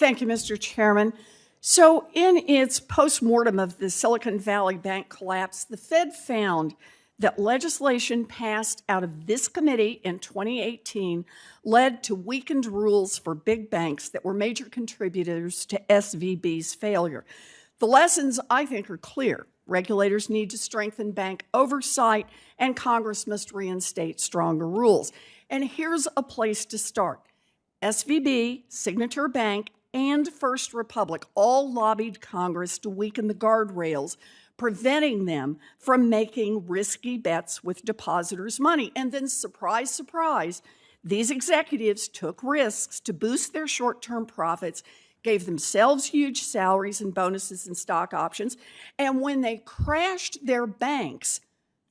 Thank you, Mr. Chairman. So in its postmortem of the Silicon Valley Bank collapse, the Fed found that legislation passed out of this committee in 2018 led to weakened rules for big banks that were major contributors to SVB's failure. The lessons, I think, are clear. Regulators need to strengthen bank oversight, and Congress must reinstate stronger rules. And here's a place to start. SVB, Signature Bank, and First Republic all lobbied Congress to weaken the guardrails, preventing them from making risky bets with depositors' money. And then, surprise, surprise, these executives took risks to boost their short-term profits, gave themselves huge salaries and bonuses and stock options, and when they crashed their banks,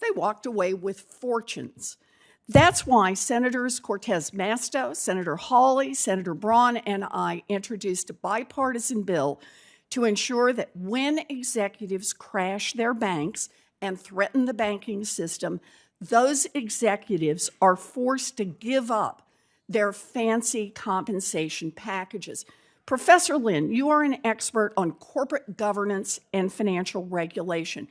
they walked away with fortunes. That's why Senators Cortez Masto, Senator Hawley, Senator Braun, and I introduced a bipartisan bill to ensure that when executives crash their banks and threaten the banking system, those executives are forced to give up their fancy compensation packages. Professor Lin, you are an expert on corporate governance and financial regulation.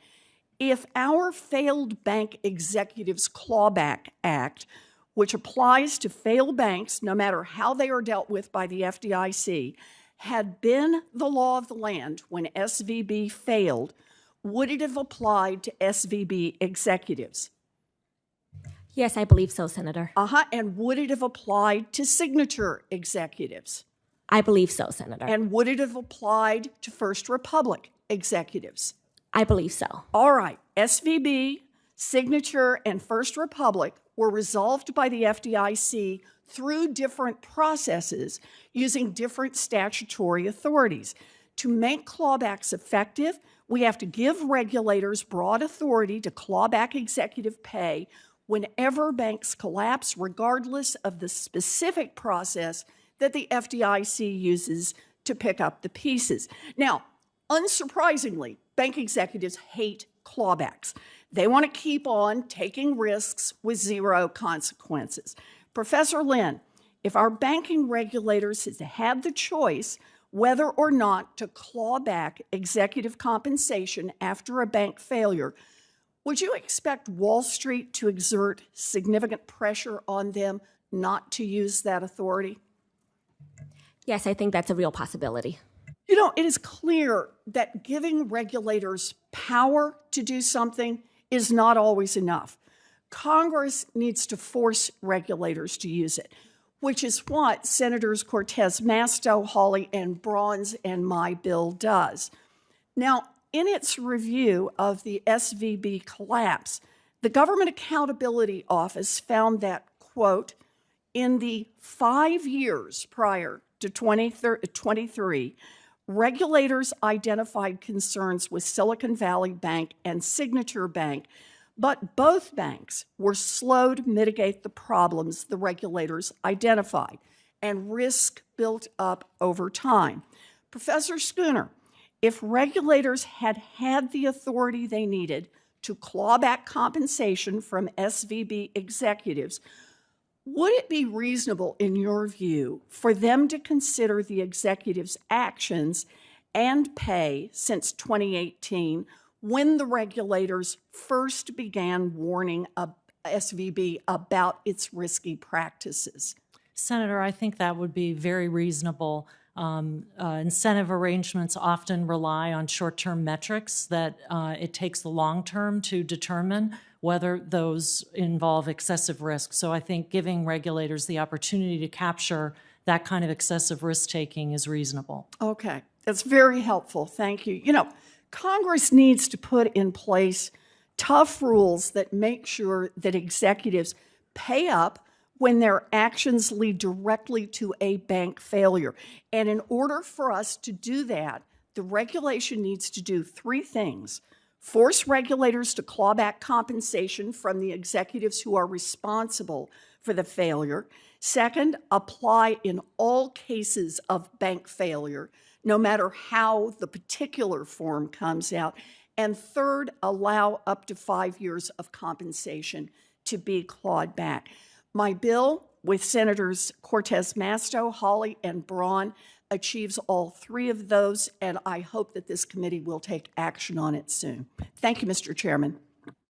If our Failed Bank Executives Clawback Act, which applies to failed banks no matter how they are dealt with by the FDIC, had been the law of the land when SVB failed, would it have applied to SVB executives? Yes, I believe so, Senator. And would it have applied to Signature executives? I believe so, Senator. And would it have applied to First Republic executives? I believe so. All right. SVB, Signature, and First Republic were resolved by the FDIC through different processes using different statutory authorities. To make clawbacks effective, we have to give regulators broad authority to clawback executive pay whenever banks collapse, regardless of the specific process that the FDIC uses to pick up the pieces. Now, unsurprisingly, bank executives hate clawbacks. They want to keep on taking risks with zero consequences. Professor Lin, if our banking regulators had the choice whether or not to claw back executive compensation after a bank failure, would you expect Wall Street to exert significant pressure on them not to use that authority? Yes, I think that's a real possibility. You know, it is clear that giving regulators power to do something is not always enough. Congress needs to force regulators to use it, which is what Senators Cortez Masto, Hawley, and Braun's and my bill does. Now, in its review of the SVB collapse, the Government Accountability Office found that, quote, in the 5 years prior to 2023, regulators identified concerns with Silicon Valley Bank and Signature Bank, but both banks were slow to mitigate the problems the regulators identified, and risk built up over time. Professor Schooner, if regulators had had the authority they needed to claw back compensation from SVB executives, would it be reasonable, in your view, for them to consider the executives' actions and pay since 2018, when the regulators first began warning SVB about its risky practices? Senator, I think that would be very reasonable. Incentive arrangements often rely on short-term metrics that it takes the long term to determine whether those involve excessive risk. So I think giving regulators the opportunity to capture that kind of excessive risk-taking is reasonable. Okay, that's very helpful. Thank you. You know, Congress needs to put in place tough rules that make sure that executives pay up when their actions lead directly to a bank failure. And in order for us to do that, the regulation needs to do three things: force regulators to claw back compensation from the executives who are responsible for the failure. Second, apply in all cases of bank failure, no matter how the particular form comes out. And third, allow up to 5 years of compensation to be clawed back. My bill, with Senators Cortez Masto, Hawley, and Braun, achieves all three of those, and I hope that this committee will take action on it soon. Thank you, Mr. Chairman.